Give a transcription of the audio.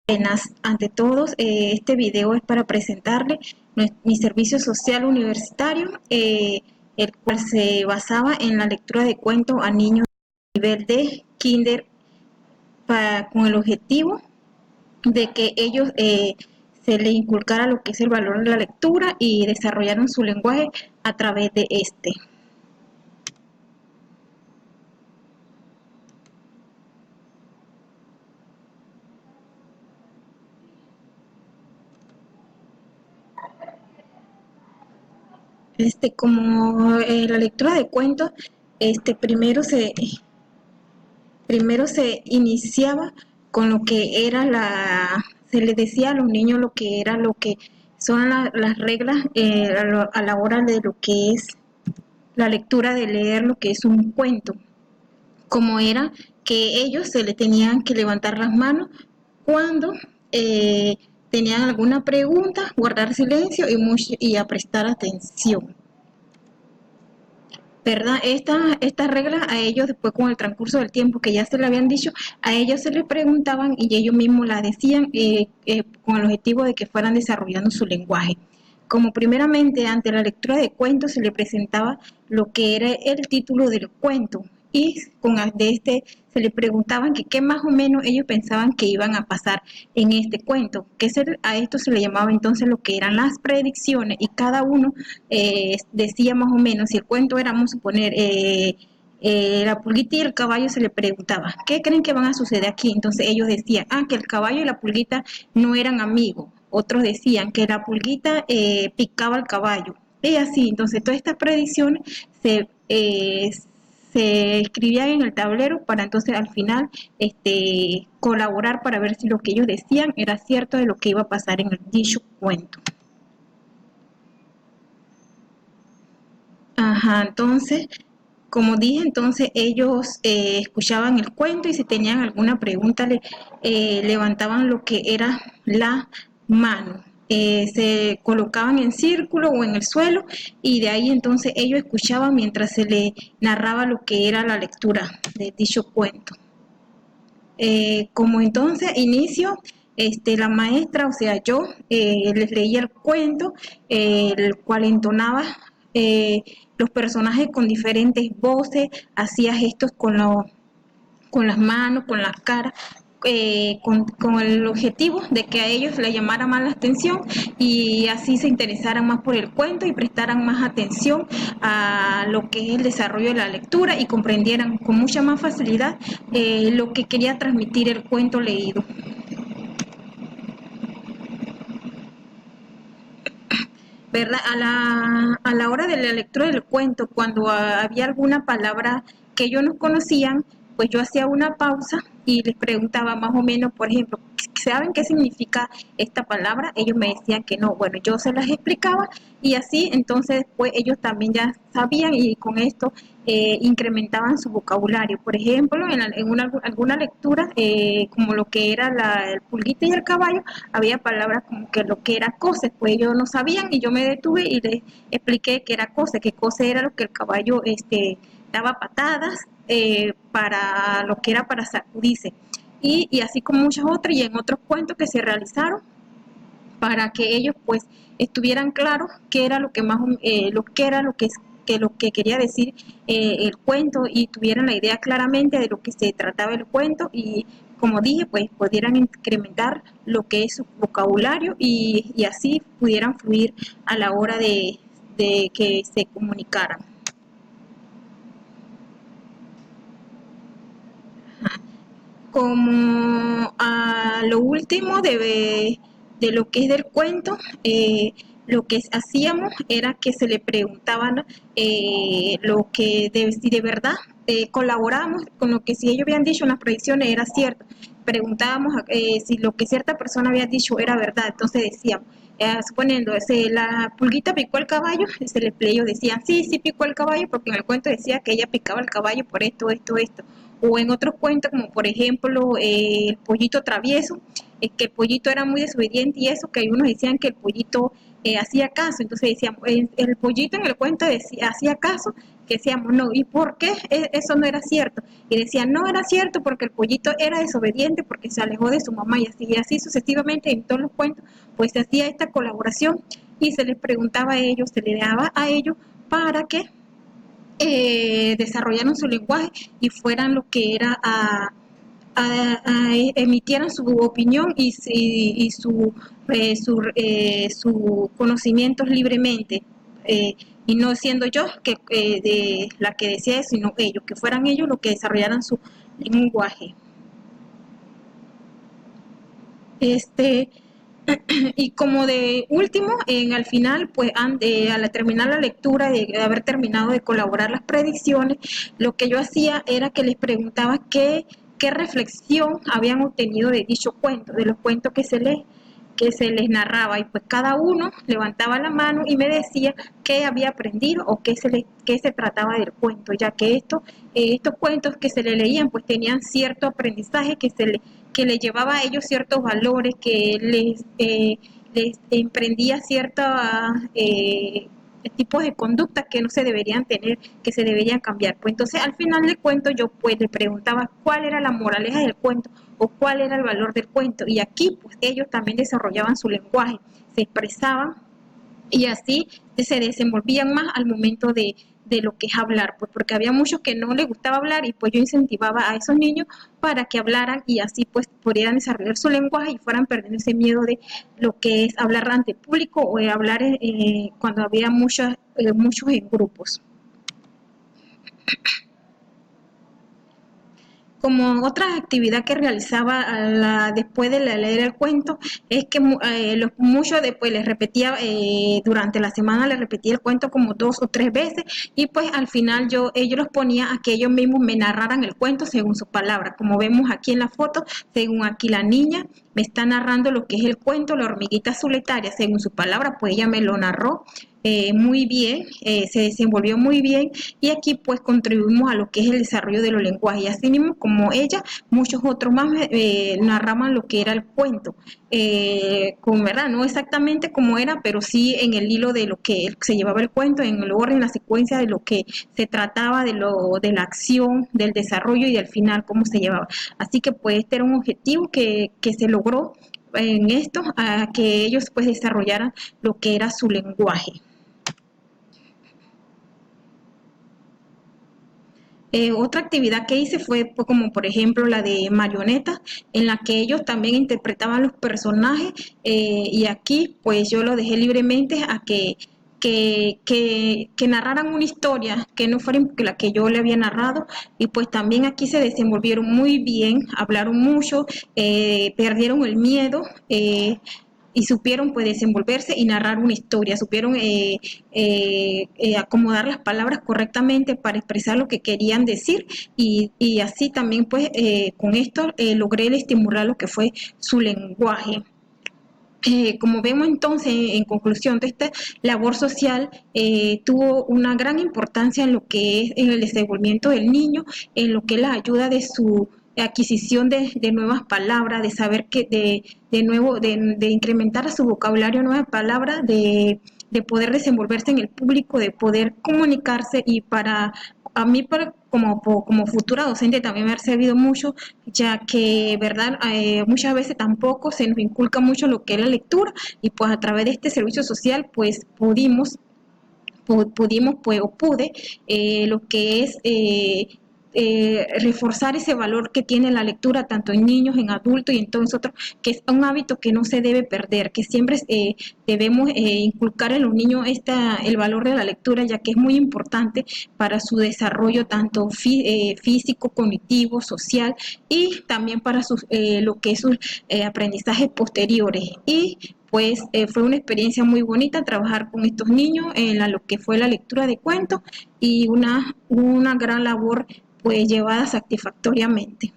Buenas, ante todos, este video es para presentarle mi servicio social universitario, el cual se basaba en la lectura de cuentos a niños de nivel de kinder con el objetivo de que ellos se les inculcara lo que es el valor de la lectura y desarrollaron su lenguaje a través de este. Como la lectura de cuentos, primero se iniciaba con lo que era se les decía a los niños lo que era lo que son las reglas a la hora de lo que es la lectura de leer lo que es un cuento, como era que ellos se le tenían que levantar las manos cuando tenían alguna pregunta, guardar silencio y a prestar atención. ¿Verdad? Estas reglas a ellos después con el transcurso del tiempo que ya se le habían dicho, a ellos se les preguntaban y ellos mismos las decían con el objetivo de que fueran desarrollando su lenguaje. Como primeramente ante la lectura de cuentos se le presentaba lo que era el título del cuento y de este se le preguntaban que qué más o menos ellos pensaban que iban a pasar en este cuento, a esto se le llamaba entonces lo que eran las predicciones y cada uno decía más o menos, si el cuento era, vamos a suponer, la pulguita y el caballo, se le preguntaba, ¿qué creen que van a suceder aquí? Entonces ellos decían, que el caballo y la pulguita no eran amigos. Otros decían que la pulguita picaba al caballo. Y así, entonces todas estas predicciones se escribían en el tablero para entonces al final colaborar para ver si lo que ellos decían era cierto de lo que iba a pasar en el dicho cuento. Ajá, entonces, como dije, entonces ellos escuchaban el cuento y si tenían alguna pregunta levantaban lo que era la mano. Se colocaban en círculo o en el suelo y de ahí entonces ellos escuchaban mientras se le narraba lo que era la lectura de dicho cuento. Como entonces inicio, la maestra, o sea, yo les leía el cuento, el cual entonaba los personajes con diferentes voces, hacía gestos con las manos, con las caras, con el objetivo de que a ellos les llamara más la atención y así se interesaran más por el cuento y prestaran más atención a lo que es el desarrollo de la lectura y comprendieran con mucha más facilidad lo que quería transmitir el cuento leído. ¿Verdad? A la hora de la lectura del cuento, cuando había alguna palabra que ellos no conocían, pues yo hacía una pausa y les preguntaba más o menos, por ejemplo, ¿saben qué significa esta palabra? Ellos me decían que no. Bueno, yo se las explicaba y así entonces después ellos también ya sabían y con esto incrementaban su vocabulario. Por ejemplo, alguna lectura, como lo que era el pulguita y el caballo, había palabras como que lo que era cose, pues ellos no sabían y yo me detuve y les expliqué que era cose, que cose era lo que el caballo daba patadas para lo que era para sacudirse. Y así como muchas otras y en otros cuentos que se realizaron para que ellos pues estuvieran claros qué era lo que más lo que era lo que quería decir el cuento y tuvieran la idea claramente de lo que se trataba el cuento y como dije pues pudieran incrementar lo que es su vocabulario y así pudieran fluir a la hora de que se comunicaran. Como a lo último de lo que es del cuento, lo que hacíamos era que se le preguntaban lo que si de verdad colaboramos con lo que si ellos habían dicho en las predicciones era cierto. Preguntábamos si lo que cierta persona había dicho era verdad. Entonces decíamos, suponiendo, la pulguita picó el caballo, ellos decían, sí, sí picó el caballo, porque en el cuento decía que ella picaba el caballo por esto, esto, esto. O en otros cuentos, como por ejemplo el pollito travieso, que el pollito era muy desobediente y eso, que algunos decían que el pollito hacía caso. Entonces decíamos, el pollito en el cuento hacía caso, que decíamos, no, ¿y por qué eso no era cierto? Y decían, no era cierto porque el pollito era desobediente, porque se alejó de su mamá y así sucesivamente en todos los cuentos, pues se hacía esta colaboración y se les preguntaba a ellos, se les daba a ellos para que desarrollaran su lenguaje y fueran lo que era emitieran su opinión y su conocimientos libremente, y no siendo yo de la que decía eso, sino ellos, que fueran ellos los que desarrollaran su lenguaje. Este, y como de último, al final, pues al terminar la lectura, de haber terminado de colaborar las predicciones, lo que yo hacía era que les preguntaba qué reflexión habían obtenido de dicho cuento, de los cuentos que se les narraba, y pues cada uno levantaba la mano y me decía qué había aprendido o qué se trataba del cuento, ya que estos cuentos que se le leían pues tenían cierto aprendizaje que le llevaba a ellos ciertos valores, que les emprendía ciertos tipos de conductas que no se deberían tener, que se deberían cambiar. Pues entonces al final del cuento yo pues le preguntaba cuál era la moraleja del cuento o cuál era el valor del cuento, y aquí pues ellos también desarrollaban su lenguaje, se expresaban y así se desenvolvían más al momento de lo que es hablar, pues porque había muchos que no les gustaba hablar y pues yo incentivaba a esos niños para que hablaran y así pues pudieran desarrollar su lenguaje y fueran perdiendo ese miedo de lo que es hablar ante público o hablar cuando había muchos en grupos. Como otra actividad que realizaba después de leer el cuento es que muchos después les repetía, durante la semana les repetía el cuento como 2 o 3 veces, y pues al final ellos los ponía a que ellos mismos me narraran el cuento según sus palabras. Como vemos aquí en la foto, según aquí la niña me está narrando lo que es el cuento, la hormiguita solitaria, según sus palabras, pues ella me lo narró muy bien, se desenvolvió muy bien, y aquí pues contribuimos a lo que es el desarrollo de los lenguajes. Y así mismo como ella, muchos otros más narraban lo que era el cuento, con verdad, no exactamente como era, pero sí en el hilo de lo que se llevaba el cuento, en el orden, la secuencia de lo que se trataba, de la acción, del desarrollo y del final, cómo se llevaba. Así que pues este era un objetivo que se logró en esto, a que ellos pues desarrollaran lo que era su lenguaje. Otra actividad que hice fue pues, como por ejemplo la de marionetas, en la que ellos también interpretaban los personajes, y aquí pues yo lo dejé libremente a que narraran una historia que no fuera la que yo le había narrado, y pues también aquí se desenvolvieron muy bien, hablaron mucho, perdieron el miedo, y supieron pues desenvolverse y narrar una historia, supieron acomodar las palabras correctamente para expresar lo que querían decir, y así también pues con esto logré estimular lo que fue su lenguaje. Como vemos entonces, en conclusión de esta labor social, tuvo una gran importancia en lo que es en el desenvolvimiento del niño, en lo que es la ayuda de su adquisición de nuevas palabras, de saber de nuevo, de incrementar su vocabulario nuevas palabras, de poder desenvolverse en el público, de poder comunicarse, y para a mí como futura docente también me ha servido mucho, ya que, verdad, muchas veces tampoco se nos inculca mucho lo que es la lectura, y pues a través de este servicio social pues pudimos pues o pude lo que es reforzar ese valor que tiene la lectura tanto en niños, en adultos y en todos nosotros, que es un hábito que no se debe perder, que siempre debemos inculcar en los niños el valor de la lectura, ya que es muy importante para su desarrollo tanto físico, cognitivo, social, y también para lo que es sus aprendizajes posteriores. Y pues fue una experiencia muy bonita trabajar con estos niños en lo que fue la lectura de cuentos, y una gran labor pues llevada satisfactoriamente.